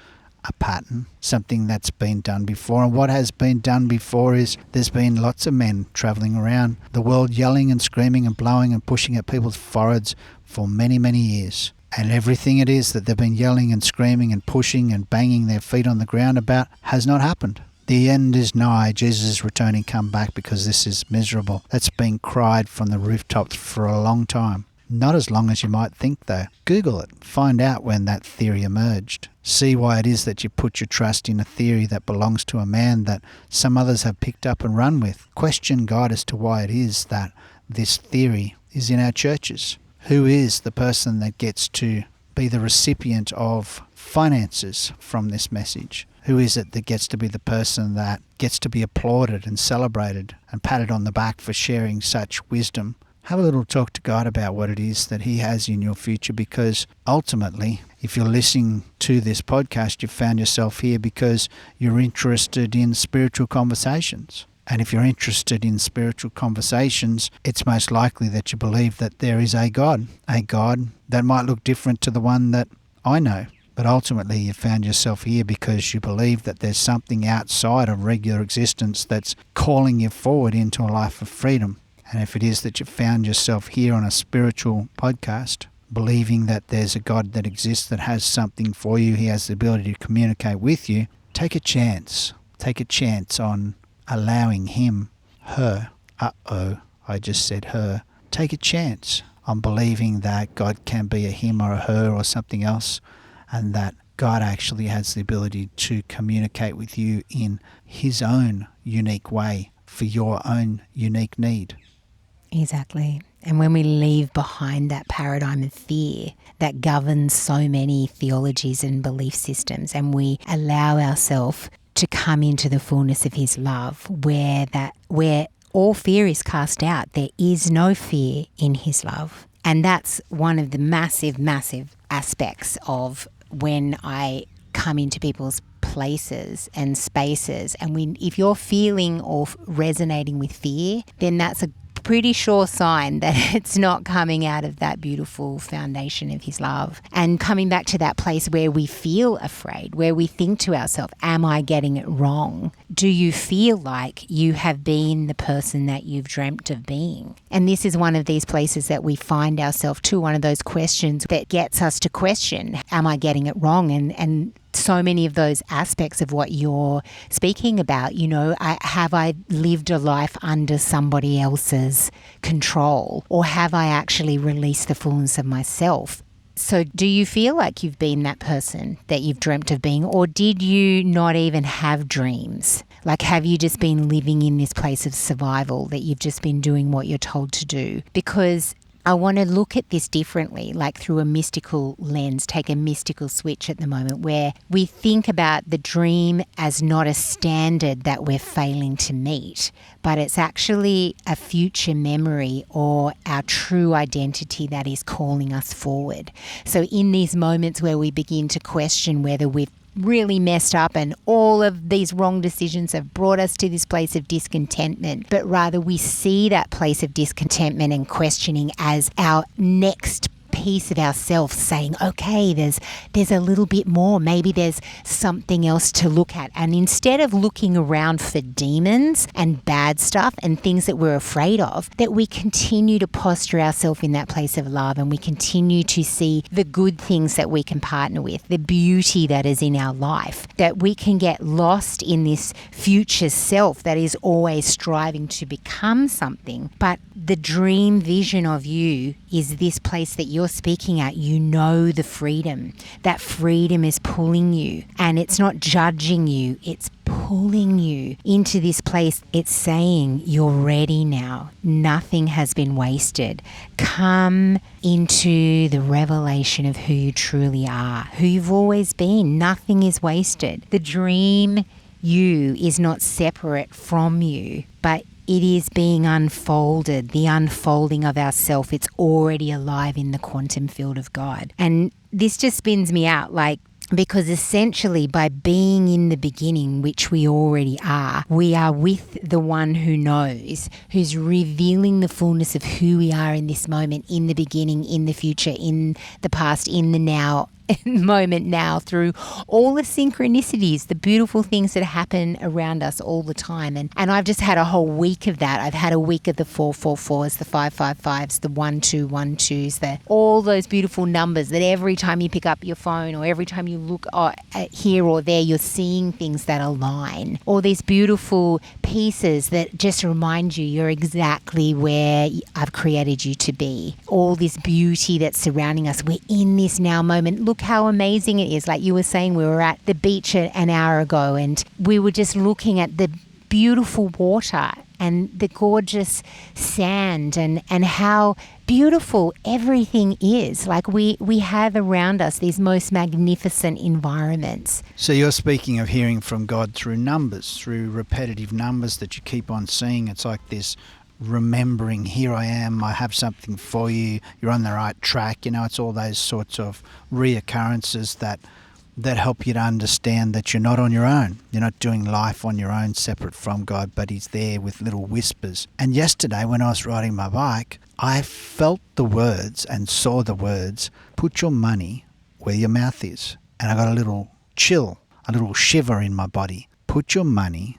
a pattern, something that's been done before. And what has been done before is there's been lots of men travelling around the world yelling and screaming and blowing and pushing at people's foreheads for many, many years. And everything it is that they've been yelling and screaming and pushing and banging their feet on the ground about has not happened. The end is nigh. Jesus is returning. Come back because this is miserable. That's been cried from the rooftops for a long time. Not as long as you might think, though. Google it. Find out when that theory emerged. See why it is that you put your trust in a theory that belongs to a man that some others have picked up and run with. Question God as to why it is that this theory is in our churches. Who is the person that gets to be the recipient of finances from this message? Who is it that gets to be the person that gets to be applauded and celebrated and patted on the back for sharing such wisdom? Have a little talk to God about what it is that He has in your future, because ultimately, if you're listening to this podcast, you've found yourself here because you're interested in spiritual conversations. And if you're interested in spiritual conversations, it's most likely that you believe that there is a God that might look different to the one that I know. But ultimately, you found yourself here because you believe that there's something outside of regular existence that's calling you forward into a life of freedom. And if it is that you found yourself here on a spiritual podcast, believing that there's a God that exists that has something for you, He has the ability to communicate with you, take a chance. Take a chance on allowing Him, her, I just said her. Take a chance on believing that God can be a him or a her or something else, and that God actually has the ability to communicate with you in His own unique way for your own unique need. Exactly. And when we leave behind that paradigm of fear that governs so many theologies and belief systems, and we allow ourselves to come into the fullness of His love, where all fear is cast out, there is no fear in His love. And that's one of the massive, massive aspects of when I come into people's places and spaces. And if you're feeling or resonating with fear, then that's a pretty sure sign that it's not coming out of that beautiful foundation of His love. And coming back to that place where we feel afraid, where we think to ourselves, am I getting it wrong? Do you feel like you have been the person that you've dreamt of being? And this is one of these places that we find ourselves to, one of those questions that gets us to question, am I getting it wrong? And so many of those aspects of what you're speaking about, have I lived a life under somebody else's control, or have I actually released the fullness of myself? So do you feel like you've been that person that you've dreamt of being, or did you not even have dreams? Like, have you just been living in this place of survival that you've just been doing what you're told to do? Because I want to look at this differently, like through a mystical lens, take a mystical switch at the moment, where we think about the dream as not a standard that we're failing to meet, but it's actually a future memory or our true identity that is calling us forward. So in these moments where we begin to question whether we've really messed up and all of these wrong decisions have brought us to this place of discontentment, but rather we see that place of discontentment and questioning as our next piece of ourselves, saying, okay, there's a little bit more, maybe there's something else to look at. And instead of looking around for demons and bad stuff and things that we're afraid of, that we continue to posture ourselves in that place of love, and we continue to see the good things that we can partner with, the beauty that is in our life, that we can get lost in this future self that is always striving to become something. But the dream vision of you is this place that you're speaking at. The freedom. That freedom is pulling you, and it's not judging you, it's pulling you into this place. It's saying, you're ready now. Nothing has been wasted. Come into the revelation of who you truly are, who you've always been. Nothing is wasted. The dream you is not separate from you, but it is being unfolded, the unfolding of ourself. It's already alive in the quantum field of God. And this just spins me out, because essentially by being in the beginning, which we already are, we are with the one who knows, who's revealing the fullness of who we are in this moment, in the beginning, in the future, in the past, in the now, moment now through all the synchronicities, the beautiful things that happen around us all the time. And I've just had a whole week of that. I've had a week of the 444s, the 555s, the 1212s, all those beautiful numbers that every time you pick up your phone or every time you look here or there, you're seeing things that align. All these beautiful pieces that just remind you you're exactly where I've created you to be. All this beauty that's surrounding us. We're in this now moment. Look how amazing it is. Like you were saying, we were at the beach an hour ago and we were just looking at the beautiful water and the gorgeous sand and how beautiful everything is. Like we have around us these most magnificent environments. So you're speaking of hearing from God through numbers, through repetitive numbers that you keep on seeing. It's like this remembering, here I am, I have something for you, you're on the right track. It's all those sorts of reoccurrences that help you to understand that you're not on your own. You're not doing life on your own separate from God, but He's there with little whispers. And yesterday when I was riding my bike, I felt the words and saw the words, put your money where your mouth is. And I got a little chill, a little shiver in my body. Put your money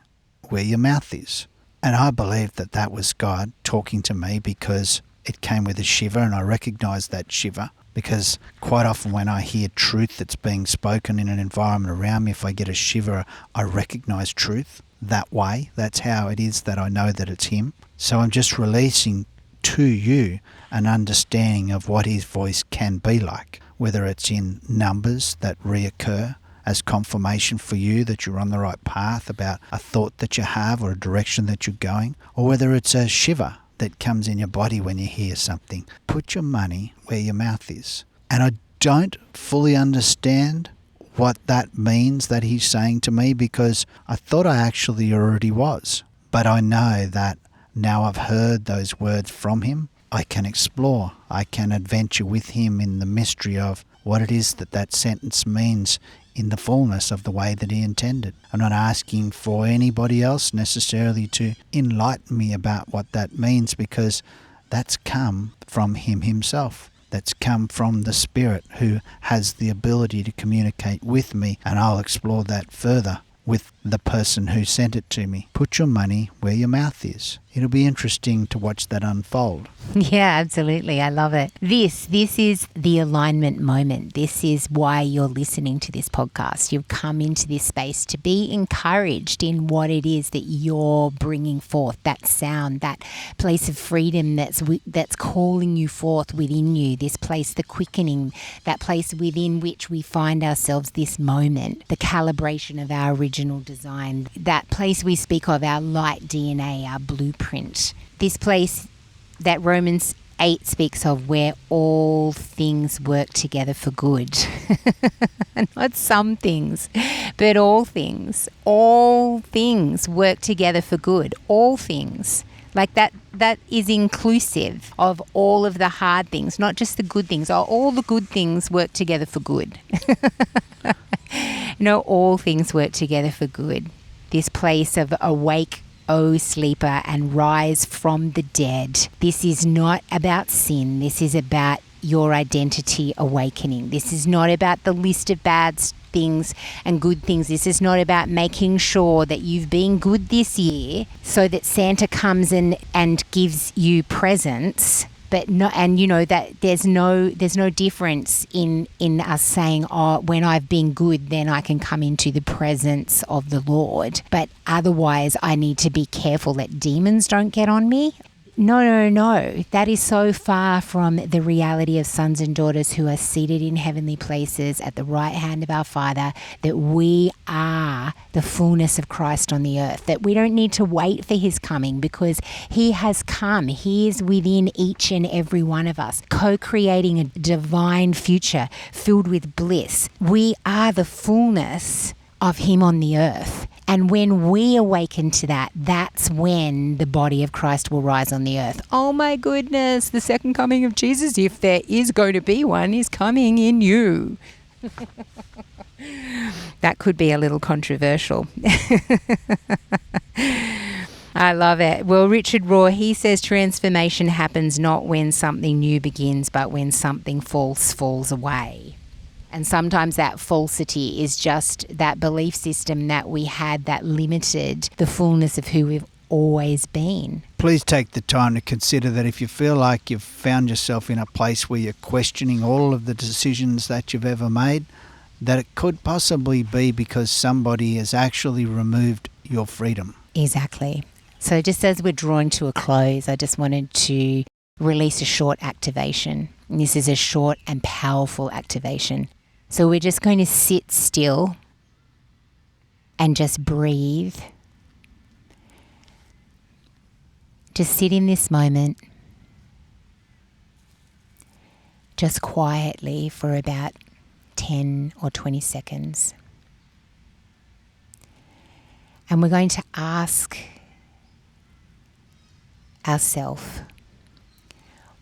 where your mouth is. And I believe that was God talking to me because it came with a shiver, and I recognised that shiver because quite often when I hear truth that's being spoken in an environment around me, if I get a shiver, I recognise truth that way. That's how it is that I know that it's Him. So I'm just releasing to you an understanding of what His voice can be like, whether it's in numbers that reoccur as confirmation for you that you're on the right path about a thought that you have or a direction that you're going, or whether it's a shiver that comes in your body when you hear something. Put your money where your mouth is. And I don't fully understand what that means that He's saying to me, because I thought I actually already was. But I know that now I've heard those words from Him, I can explore, I can adventure with Him in the mystery of what it is that sentence means in the fullness of the way that He intended. I'm not asking for anybody else necessarily to enlighten me about what that means, because that's come from Him Himself. That's come from the Spirit, who has the ability to communicate with me, and I'll explore that further with the person who sent it to me. Put your money where your mouth is. It'll be interesting to watch that unfold. Yeah, absolutely. I love it. This is the alignment moment. This is why you're listening to this podcast. You've come into this space to be encouraged in what it is that you're bringing forth, that sound, that place of freedom that's calling you forth within you, this place, the quickening, that place within which we find ourselves this moment, the calibration of our original design, that place we speak of, our light DNA, our blueprint, this place that Romans 8 speaks of, where all things work together for good. Not some things, but all things. All things work together for good. All things. Like that is inclusive of all of the hard things, not just the good things. All the good things work together for good. No, all things work together for good. This place of awake, O sleeper, and rise from the dead. This is not about sin. This is about your identity awakening. This is not about the list of bad things and good things. This is not about making sure that you've been good this year so that Santa comes and gives you presents. But no, and you know that there's no difference in us saying, oh, when I've been good, then I can come into the presence of the Lord. But otherwise, I need to be careful that demons don't get on me. No. That is so far from the reality of sons and daughters who are seated in heavenly places at the right hand of our Father, that we are the fullness of Christ on the earth, that we don't need to wait for His coming because He has come. He is within each and every one of us, co-creating a divine future filled with bliss. We are the fullness of Him on the earth. And when we awaken to that, that's when the body of Christ will rise on the earth. Oh my goodness, the second coming of Jesus, if there is going to be one, is coming in you. That could be a little controversial. I love it. Well, Richard Rohr, he says transformation happens not when something new begins, but when something false falls away. And sometimes that falsity is just that belief system that we had that limited the fullness of who we've always been. Please take the time to consider that if you feel like you've found yourself in a place where you're questioning all of the decisions that you've ever made, that it could possibly be because somebody has actually removed your freedom. Exactly. So just as we're drawing to a close, I just wanted to release a short activation. And this is a short and powerful activation. So we're just going to sit still and just breathe. Just sit in this moment, just quietly for about 10 or 20 seconds. And we're going to ask ourselves,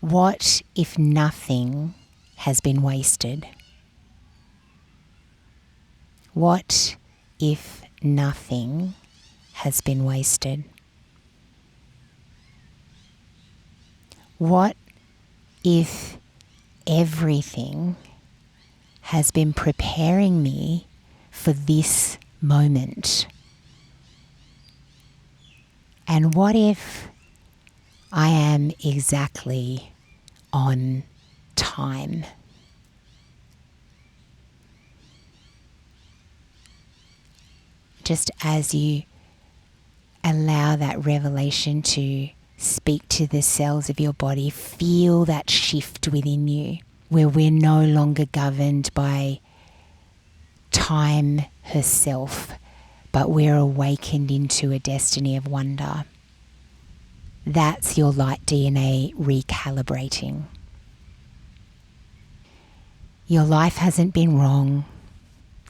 what if nothing has been wasted? What if nothing has been wasted? What if everything has been preparing me for this moment? And what if I am exactly on time? Just as you allow that revelation to speak to the cells of your body, feel that shift within you where we're no longer governed by time herself, but we're awakened into a destiny of wonder. That's your light DNA recalibrating. Your life hasn't been wrong.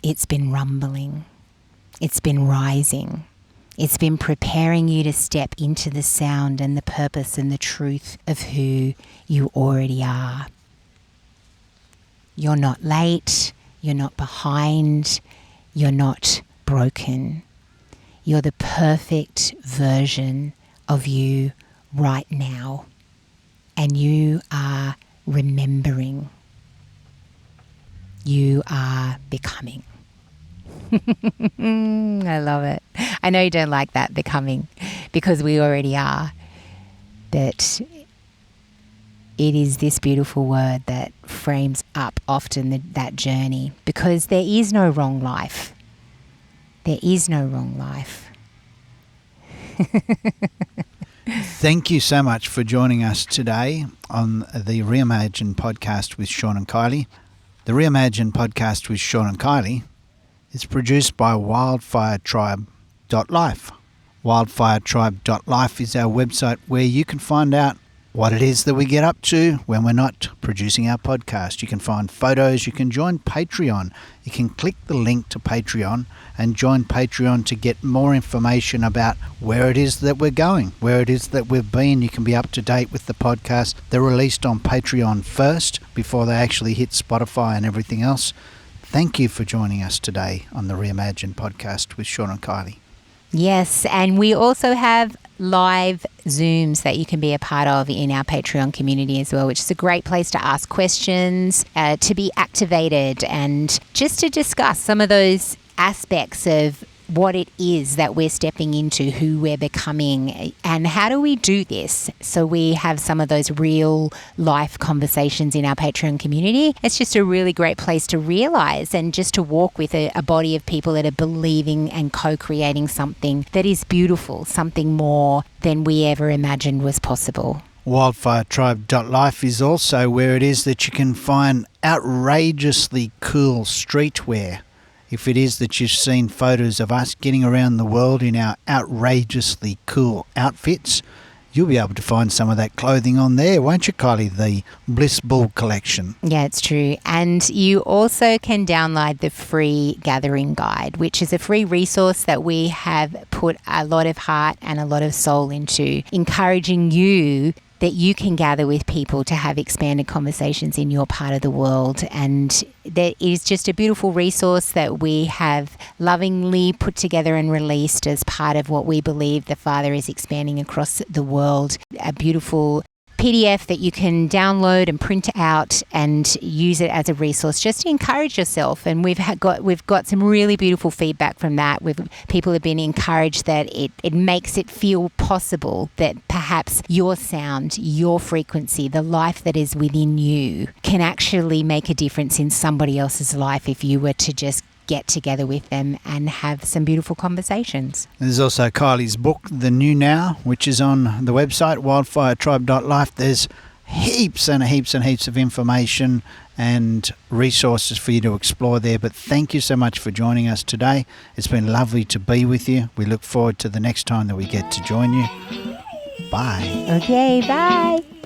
It's been rumbling. It's been rising. It's been preparing you to step into the sound and the purpose and the truth of who you already are. You're not late. You're not behind. You're not broken. You're the perfect version of you right now. And you are remembering. You are becoming. I love it. I know you don't like that, becoming, because we already are. But it is this beautiful word that frames up often that journey, because there is no wrong life. There is no wrong life. Thank you so much for joining us today on the Reimagine podcast with Sean and Kylie. The Reimagine podcast with Sean and Kylie is produced by Wildfire Tribe.life. Wildfiretribe.life is our website where you can find out what it is that we get up to when we're not producing our podcast. You can find photos. You can join Patreon. You can click the link to Patreon and join Patreon to get more information about where it is that we're going, where it is that we've been. You can be up to date with the podcast. They're released on Patreon first before they actually hit Spotify and everything else. Thank you for joining us today on the Reimagine podcast with Sean and Kylie. Yes, and we also have live Zooms that you can be a part of in our Patreon community as well, which is a great place to ask questions, to be activated, and just to discuss some of those aspects of what it is that we're stepping into, who we're becoming, and how do we do this. So we have some of those real life conversations in our Patreon community. It's just a really great place to realize and just to walk with a body of people that are believing and co-creating something that is beautiful, something more than we ever imagined was possible. Wildfiretribe.life is also where it is that you can find outrageously cool streetwear. If it is that you've seen photos of us getting around the world in our outrageously cool outfits, you'll be able to find some of that clothing on there, won't you, Kylie? The Bliss Bull collection. Yeah, it's true. And you also can download the free gathering guide, which is a free resource that we have put a lot of heart and a lot of soul into, encouraging you that you can gather with people to have expanded conversations in your part of the world. And that is just a beautiful resource that we have lovingly put together and released as part of what we believe the Father is expanding across the world. A beautiful PDF that you can download and print out and use it as a resource just to encourage yourself. And we've got some really beautiful feedback from that. People have been encouraged that it makes it feel possible that perhaps your sound, your frequency, the life that is within you can actually make a difference in somebody else's life if you were to just get together with them and have some beautiful conversations. There's also Kylie's book, The New Now, which is on the website, wildfiretribe.life. There's heaps and heaps and heaps of information and resources for you to explore there. But thank you so much for joining us today. It's been lovely to be with you. We look forward to the next time that we get to join you. Bye. Okay, bye.